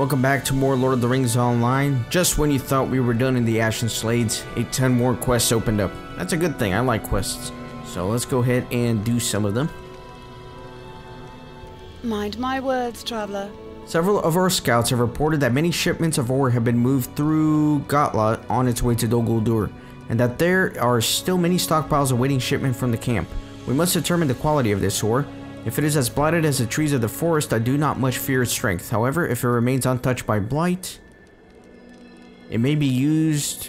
Welcome back to more Lord of the Rings Online. Just when you thought we were done in the Ashen Slades, 10 more quests opened up. That's a good thing, I like quests. So let's go ahead and do some of them. Mind my words, traveler. Several of our scouts have reported that many shipments of ore have been moved through Gotla on its way to Dol Guldur, and that there are still many stockpiles awaiting shipment from the camp. We must determine the quality of this ore. If it is as blighted as the trees of the forest, I do not much fear its strength. However, if it remains untouched by blight, it may be used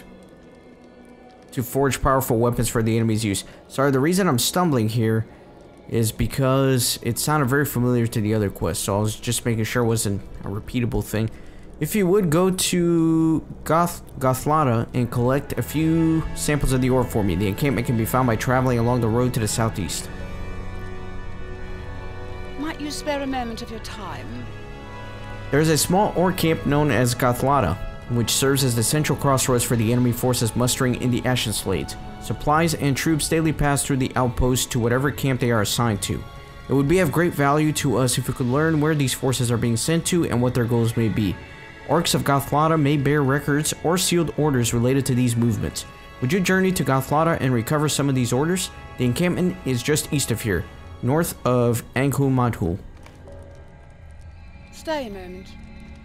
to forge powerful weapons for the enemy's use. Sorry, the reason I'm stumbling here is because it sounded very familiar to the other quest, so I was just making sure it wasn't a repeatable thing. If you would, go to Gothlada and collect a few samples of the ore for me. The encampment can be found by traveling along the road to the southeast. Might you spare a moment of your time? There is a small ore camp known as Gothlada, which serves as the central crossroads for the enemy forces mustering in the Ashen Slades. Supplies and troops daily pass through the outpost to whatever camp they are assigned to. It would be of great value to us if we could learn where these forces are being sent to and what their goals may be. Orcs of Gothlada may bear records or sealed orders related to these movements. Would you journey to Gothlada and recover some of these orders? The encampment is just east of here, north of Anghu-Madhul. Stay a moment.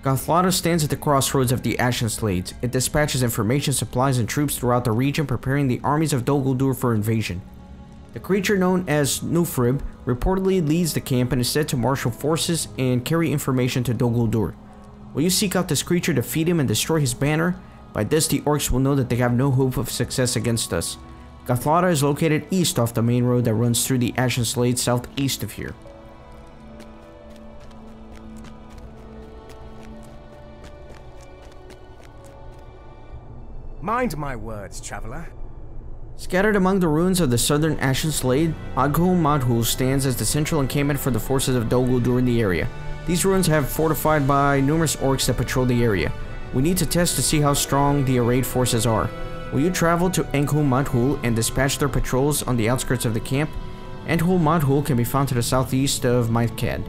Gothlada stands at the crossroads of the Ashen Slades. It dispatches information, supplies, and troops throughout the region, preparing the armies of Dol Guldur for invasion. The creature known as Nufrib reportedly leads the camp and is said to marshal forces and carry information to Dol Guldur. Will you seek out this creature, defeat him, and destroy his banner? By this, the orcs will know that they have no hope of success against us. Gothlada is located east off the main road that runs through the Ashen Slades southeast of here. Mind my words, traveler. Scattered among the ruins of the southern Ashen Slade, Anghu-Madhul stands as the central encampment for the forces of Dol Guldur in the area. These ruins have fortified by numerous orcs that patrol the area. We need to test to see how strong the arrayed forces are. Will you travel to Anghu-Madhul and dispatch their patrols on the outskirts of the camp? Anghu-Madhul can be found to the southeast of Mithechad.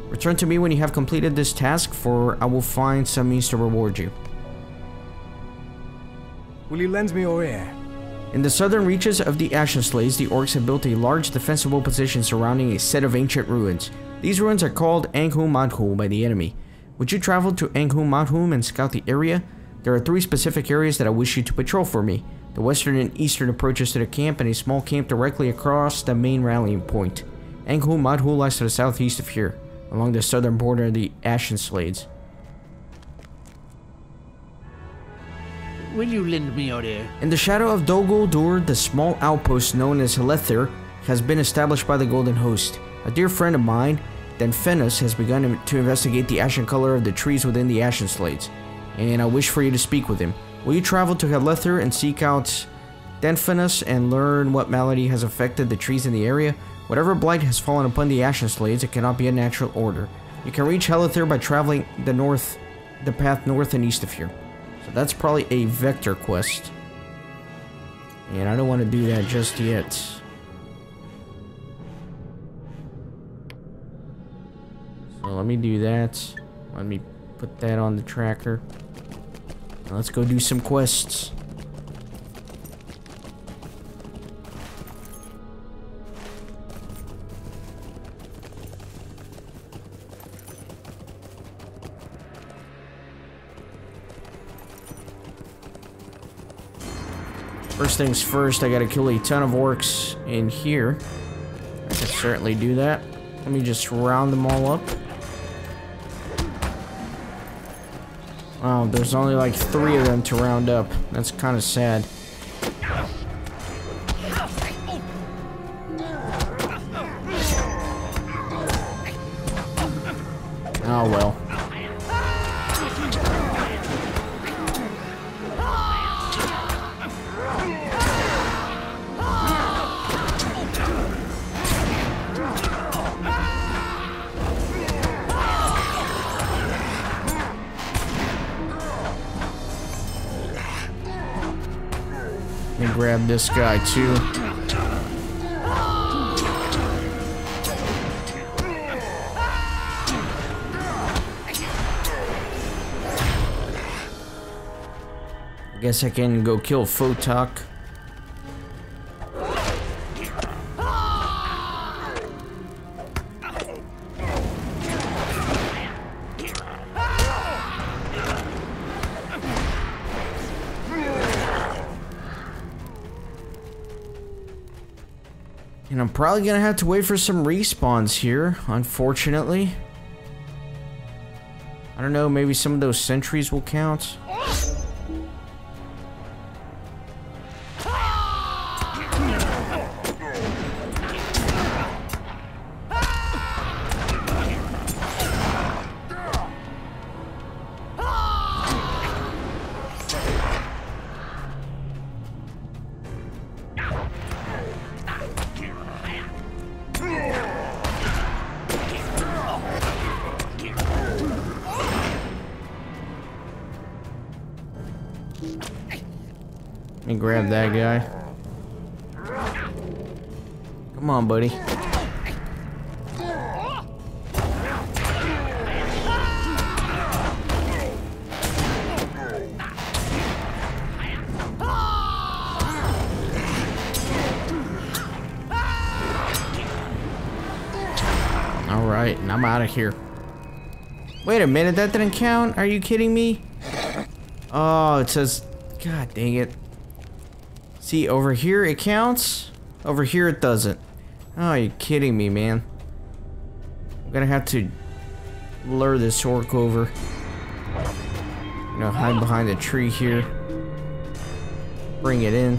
Return to me when you have completed this task, for I will find some means to reward you. Will you lend me your ear? In the southern reaches of the Ashen Slades, the orcs have built a large defensible position surrounding a set of ancient ruins. These ruins are called Anghu-Madhul by the enemy. Would you travel to Anghu-Madhul and scout the area? There are 3 specific areas that I wish you to patrol for me: the western and eastern approaches to the camp, and a small camp directly across the main rallying point. Anghu-Madhul lies to the southeast of here, along the southern border of the Ashen Slades. Will you lend me your ear? In the shadow of Dol Guldur, the small outpost known as Helethir has been established by the Golden Host. A dear friend of mine, Denfenus, has begun to investigate the ashen color of the trees within the Ashen Slades, and I wish for you to speak with him. Will you travel to Helethir and seek out Denfenus and learn what malady has affected the trees in the area? Whatever blight has fallen upon the Ashen Slades, it cannot be a natural order. You can reach Helethir by traveling the path north and east of here. So that's probably a vector quest, and I don't want to do that just yet. So let me do that. Let me put that on the tracker. Now let's go do some quests. First things first, I gotta kill a ton of orcs in here. I can certainly do that. Let me just round them all up. Wow, there's only like 3 of them to round up. That's kind of sad. Oh well. Let me grab this guy too. Guess I can go kill Photok. And I'm probably gonna have to wait for some respawns here, unfortunately. I don't know, maybe some of those sentries will count. Let me grab that guy. Come on, buddy. Alright, and I'm out of here. Wait a minute, that didn't count? Are you kidding me? Oh, it says... God dang it. See, over here it counts. Over here it doesn't. Oh, you're kidding me, man. I'm gonna have to lure this orc over. You know, hide behind the tree here. Bring it in.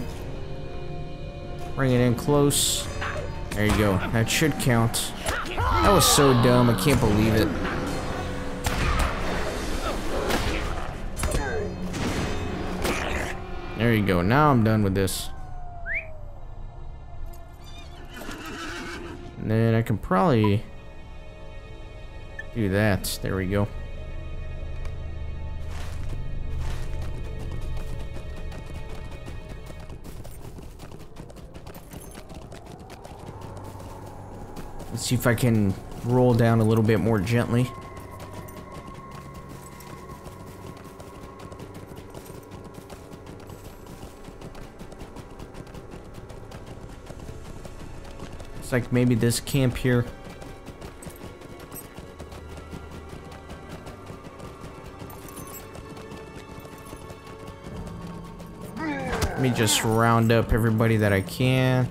Bring it in close. There you go. That should count. That was so dumb. I can't believe it. There you go. Now I'm done with this. And then I can probably do that. There we go. Let's see if I can roll down a little bit more gently. It's like maybe this camp here. Let me just round up everybody that I can.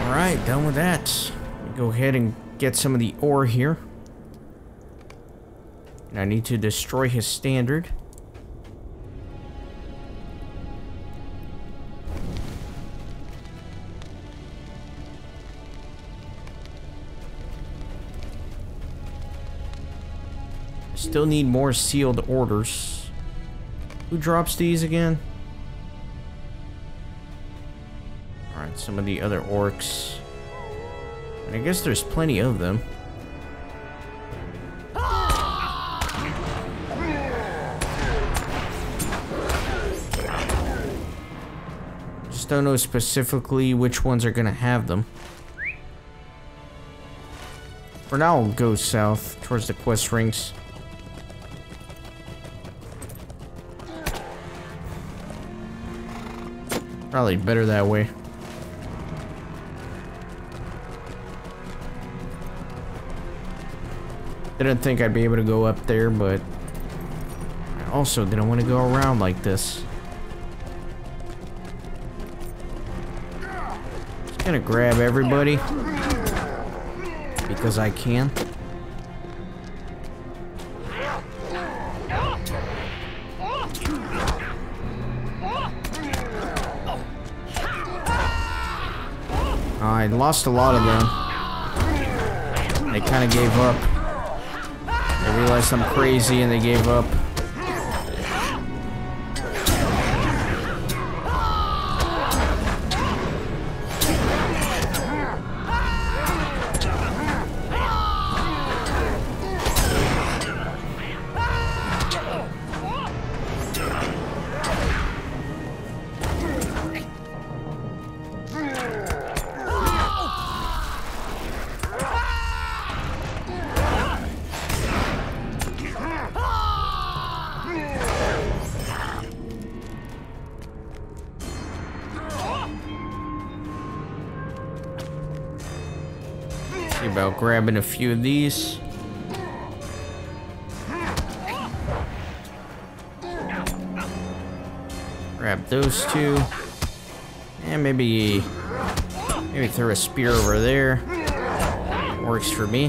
Alright, done with that. Go ahead and get some of the ore here. And I need to destroy his standard. I still need more sealed orders. Who drops these again? Alright, some of the other orcs. And I guess there's plenty of them. Just don't know specifically which ones are gonna have them. For now, I'll go south towards the quest rings. Probably better that way. Didn't think I'd be able to go up there, but I also didn't want to go around like this. Just gonna grab everybody because I can. I lost a lot of them. They kind of gave up. They realized I'm crazy and they gave up. About grabbing a few of these. Grab those two. And maybe throw a spear over there. Works for me.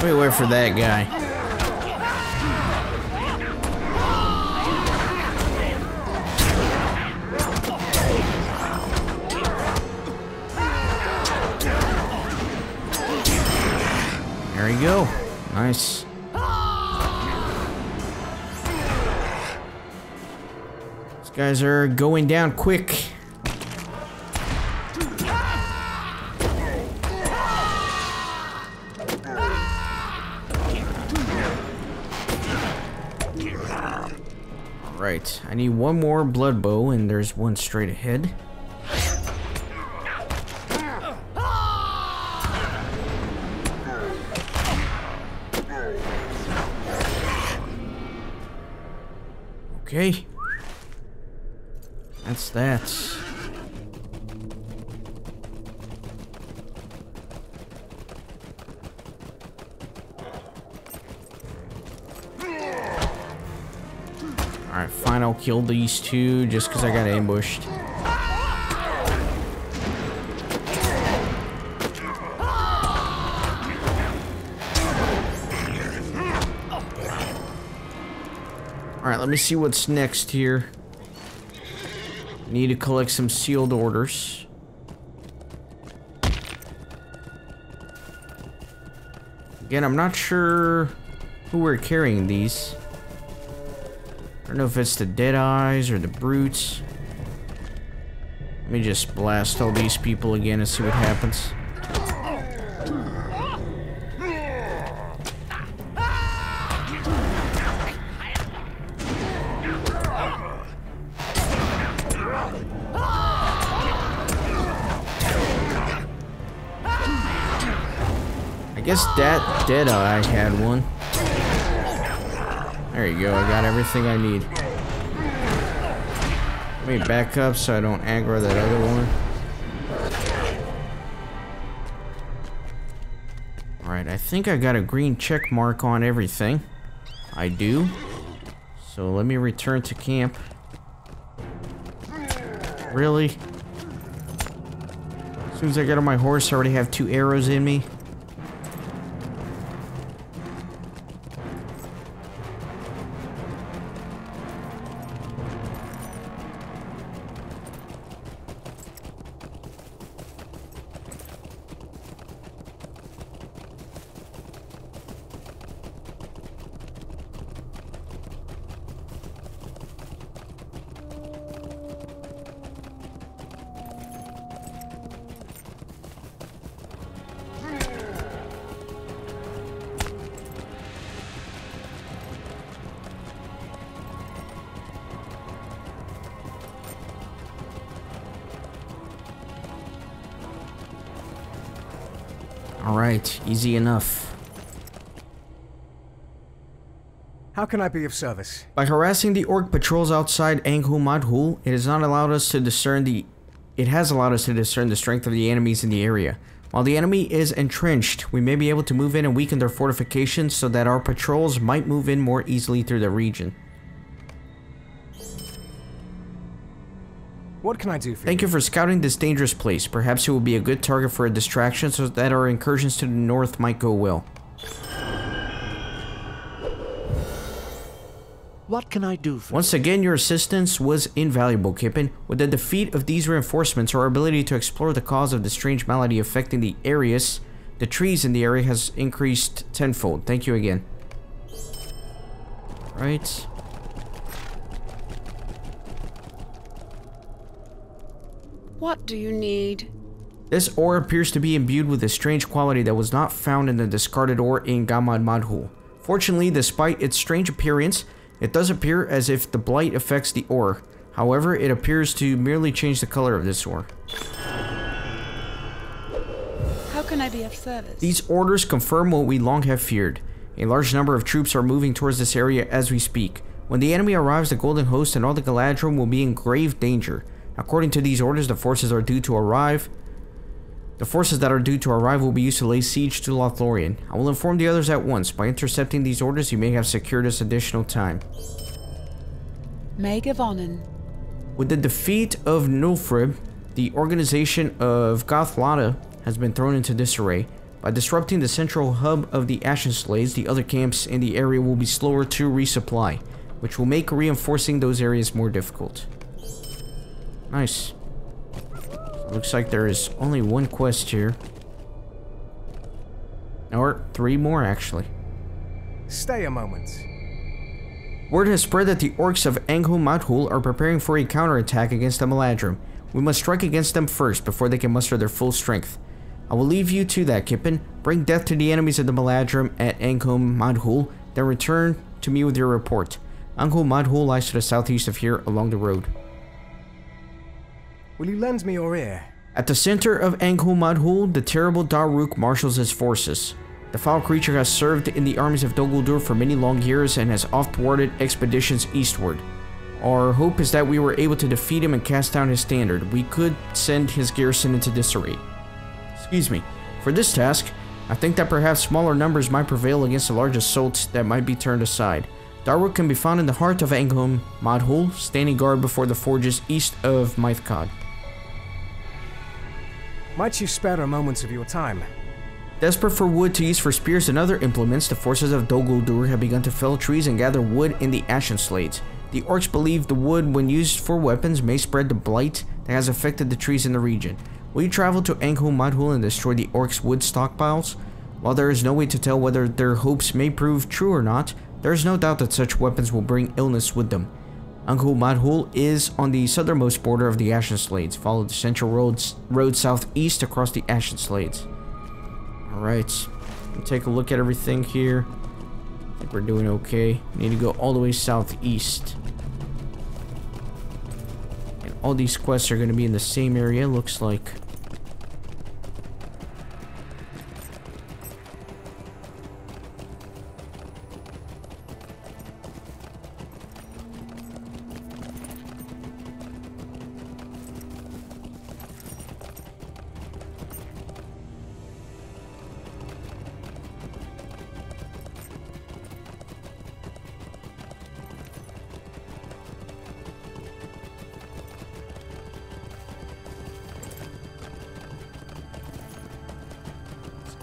Wait for that guy. There you go. Nice. These guys are going down quick. Alright, I need one more blood bow, and there's one straight ahead. Okay. That's that. Alright, fine, I'll kill these two just because I got ambushed. Alright, let me see what's next here. Need to collect some sealed orders. Again, I'm not sure who we're carrying these. I don't know if it's the Deadeyes or the Brutes. Let me just blast all these people again and see what happens. I guess that Deadeye had one. There you go, I got everything I need. Let me back up so I don't aggro that other one. Alright, I think I got a green check mark on everything. I do. So let me return to camp. Really? As soon as I get on my horse, I already have 2 arrows in me. Alright, easy enough. How can I be of service? By harassing the orc patrols outside Anghu-Madhul, it has allowed us to discern the strength of the enemies in the area. While the enemy is entrenched, we may be able to move in and weaken their fortifications so that our patrols might move in more easily through the region. What can I do for you? Thank you for scouting this dangerous place. Perhaps it will be a good target for a distraction so that our incursions to the north might go well. What can I do for Once again, your assistance was invaluable, Kippen. With the defeat of these reinforcements, our ability to explore the cause of the strange malady affecting the trees in the area has increased tenfold. Thank you again. Right. What do you need? This ore appears to be imbued with a strange quality that was not found in the discarded ore in Gamad Madhul. Fortunately, despite its strange appearance, it does appear as if the blight affects the ore. However, it appears to merely change the color of this ore. How can I be of service? These orders confirm what we long have feared. A large number of troops are moving towards this area as we speak. When the enemy arrives, the Golden Host and all the Galadrim will be in grave danger. According to these orders, the forces that are due to arrive will be used to lay siege to Lothlorien. I will inform the others at once. By intercepting these orders, you may have secured us additional time. Megavonen. With the defeat of Nulfrib, the organization of Gothlada has been thrown into disarray. By disrupting the central hub of the Ashen Slades, the other camps in the area will be slower to resupply, which will make reinforcing those areas more difficult. Nice. Looks like there is only one quest here. Or 3 more, actually. Stay a moment. Word has spread that the orcs of Anghul Madhul are preparing for a counterattack against the Maladrim. We must strike against them first before they can muster their full strength. I will leave you to that, Kippen. Bring death to the enemies of the Maladrim at Anghul Madhul, then return to me with your report. Anghul Madhul lies to the southeast of here along the road. Will you lend me your ear? At the center of Anghul Madhul, the terrible Daruk marshals his forces. The foul creature has served in the armies of Dol Guldur for many long years and has oft thwarted expeditions eastward. Our hope is that we were able to defeat him and cast down his standard. We could send his garrison into disarray. Excuse me. For this task, I think that perhaps smaller numbers might prevail against a large assault that might be turned aside. Daruk can be found in the heart of Anghul Madhul, standing guard before the forges east of Mithechad. Might you spare a moment of your time? Desperate for wood to use for spears and other implements, the forces of Dol Guldur have begun to fell trees and gather wood in the Ashen Slades. The orcs believe the wood, when used for weapons, may spread the blight that has affected the trees in the region. Will you travel to Anghul Madhul and destroy the orcs' wood stockpiles? While there is no way to tell whether their hopes may prove true or not, there is no doubt that such weapons will bring illness with them. Anghul Madhul is on the southernmost border of the Ashen Slades. Follow the central road southeast across the Ashen Slades. Alright, take a look at everything here. I think we're doing okay. We need to go all the way southeast. And all these quests are going to be in the same area, looks like.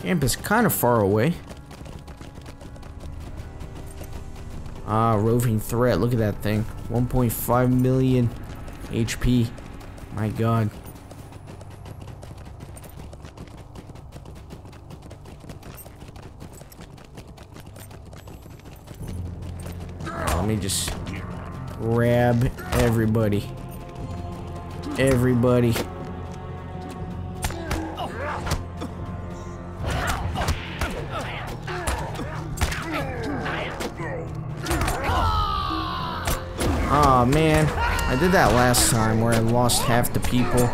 Camp is kind of far away. Ah, roving threat. Look at that thing. 1.5 million HP. My god. Alright, let me just grab everybody. Everybody. Aw, man. I did that last time where I lost half the people.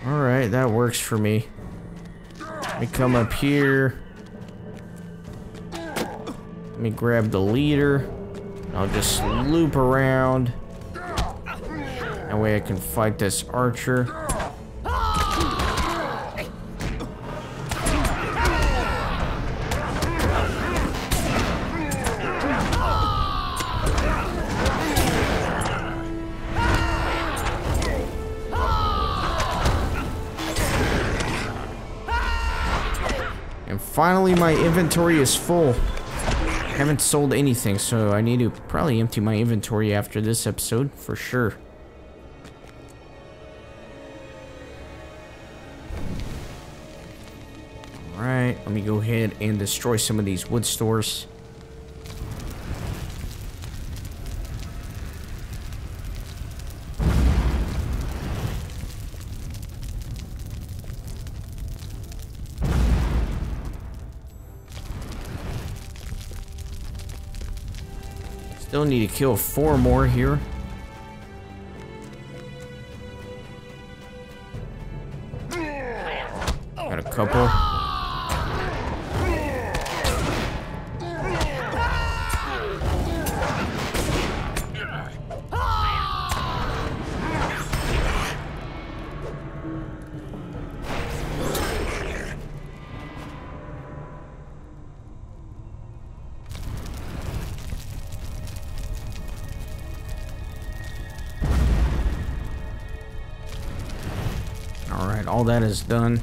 Alright, that works for me. Let me come up here. Let me grab the leader. I'll just loop around. That way I can fight this archer. finally my inventory is full. I haven't sold anything, so I need to probably empty my inventory after this episode, for sure. Alright, let me go ahead and destroy some of these wood stores. Still need to kill 4 more here. Got a couple. Alright, all that is done.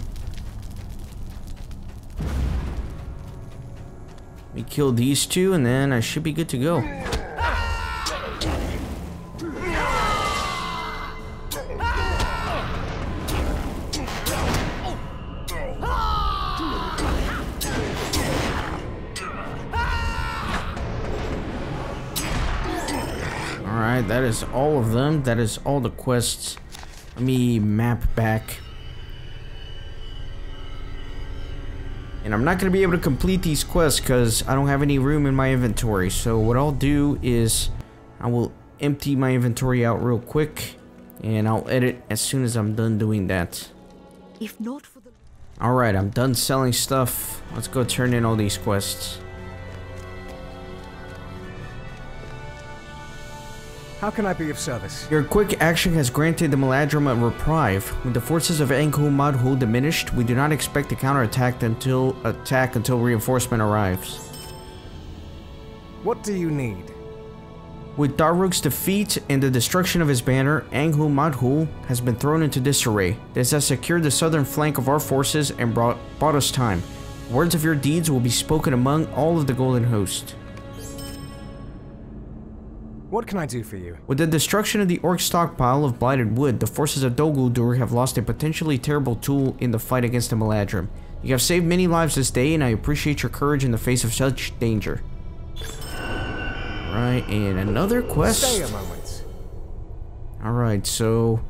We kill these 2 and then I should be good to go. Alright, that is all of them. That is all the quests. Let me map back. And I'm not going to be able to complete these quests because I don't have any room in my inventory. So what I'll do is I will empty my inventory out real quick. And I'll edit as soon as I'm done doing that. If not for the... Alright, I'm done selling stuff. Let's go turn in all these quests. How can I be of service? Your quick action has granted the Meladrum a reprieve. With the forces of Angkul Madhul diminished, we do not expect to counterattack until reinforcement arrives. What do you need? With Daruk's defeat and the destruction of his banner, Angkul Madhul has been thrown into disarray. This has secured the southern flank of our forces and bought us time. Words of your deeds will be spoken among all of the Golden Host. What can I do for you? With the destruction of the orc stockpile of blighted wood, the forces of Dol Guldur have lost a potentially terrible tool in the fight against the Meladrum. You have saved many lives this day, and I appreciate your courage in the face of such danger. Right, and another quest. Stay a moment. Alright, so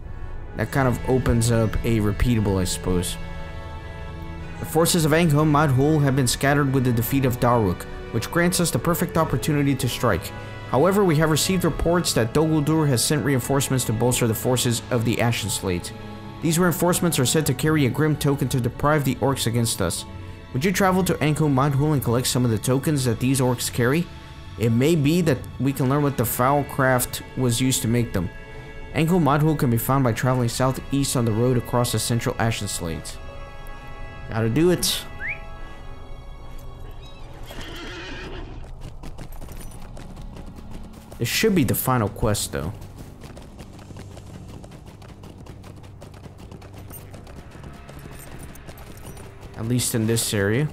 that kind of opens up a repeatable, I suppose. The forces of Angkul Madhul have been scattered with the defeat of Daruk, which grants us the perfect opportunity to strike. However, we have received reports that Dol Guldur has sent reinforcements to bolster the forces of the Ashen Slate. These reinforcements are said to carry a grim token to deprive the orcs against us. Would you travel to Angkul Madhul and collect some of the tokens that these orcs carry? It may be that we can learn what the foul craft was used to make them. Angkul Madhul can be found by traveling southeast on the road across the central Ashen Slate. Gotta do it. This should be the final quest, though. At least in this area.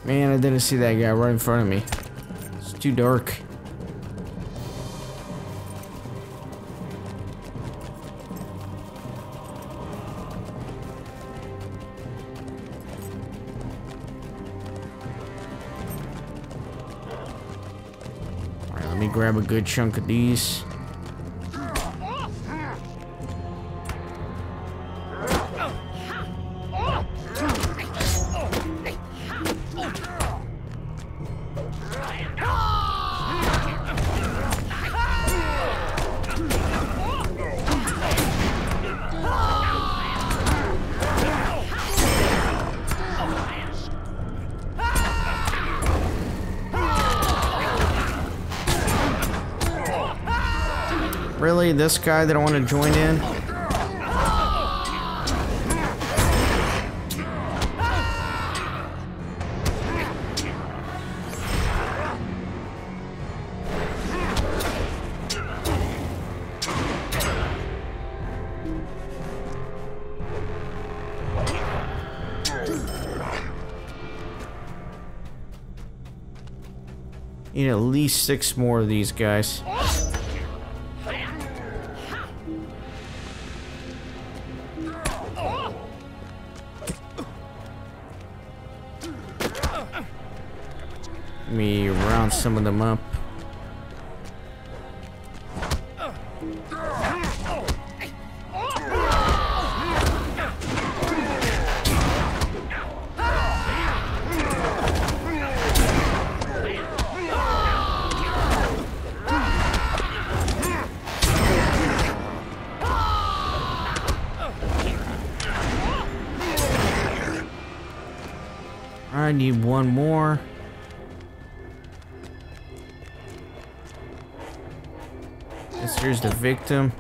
Man, I didn't see that guy right in front of me. It's too dark. Alright, let me grab a good chunk of these. Really? This guy that I want to join in? Need at least 6 more of these guys. Let me round some of them up. I need one more. Guess here's the victim.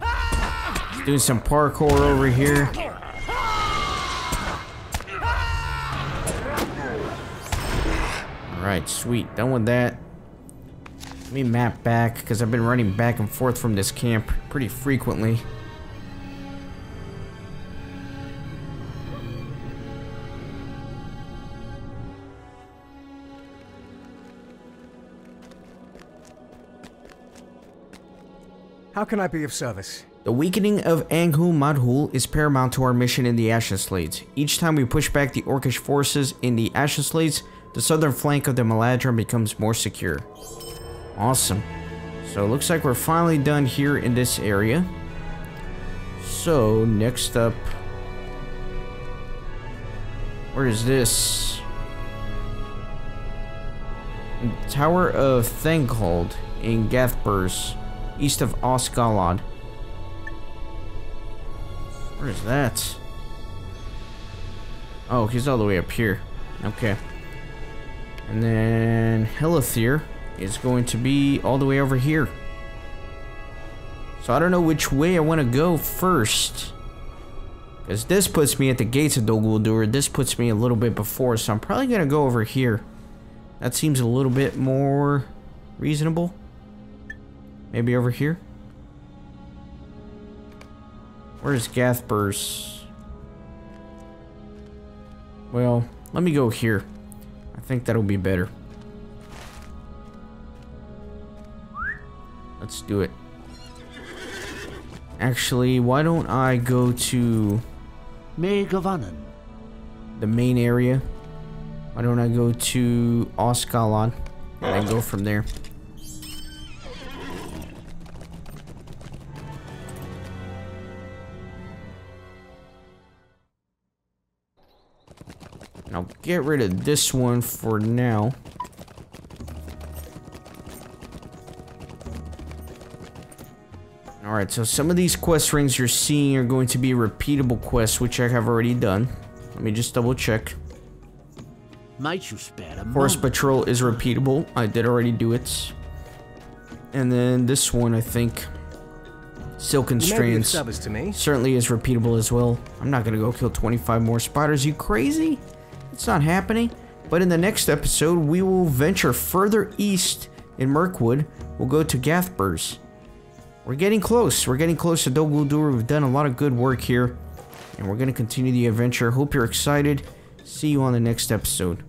Let's do some parkour over here. Alright, sweet. Done with that. Let me map back, because I've been running back and forth from this camp pretty frequently. How can I be of service? The weakening of Anghu Madhul is paramount to our mission in the Ashen Slades. Each time we push back the Orcish forces in the Ashen Slades, the southern flank of the Meladron becomes more secure. Awesome. So it looks like we're finally done here in this area. So next up, where is this? Tower of Thenghold in Gathburs, east of Osgalad. Where is that? Oh, he's all the way up here. Okay. And then Helithir is going to be all the way over here. So I don't know which way I want to go first. Because this puts me at the gates of Dol Guldur. This puts me a little bit before. So I'm probably going to go over here. That seems a little bit more reasonable. Maybe over here? Where's Gathburs? Well, let me go here. I think that'll be better. Let's do it. Actually, why don't I go to Megavanan. the main area? Why don't I go to Osgalad and then go from there? I'll get rid of this one for now. Alright, so some of these quest rings you're seeing are going to be repeatable quests, which I have already done. Let me just double check. Might you spare a Forest moment? Patrol is repeatable. I did already do it. And then this one, I think, Silken You may be of Strands, service to me. certainly is repeatable as well. I'm not gonna go kill 25 more spiders. You crazy? It's not happening. But in the next episode, we will venture further east in Mirkwood. We'll go to Gathburs. We're getting close. We're getting close to Dol Guldur. We've done a lot of good work here. And we're going to continue the adventure. Hope you're excited. See you on the next episode.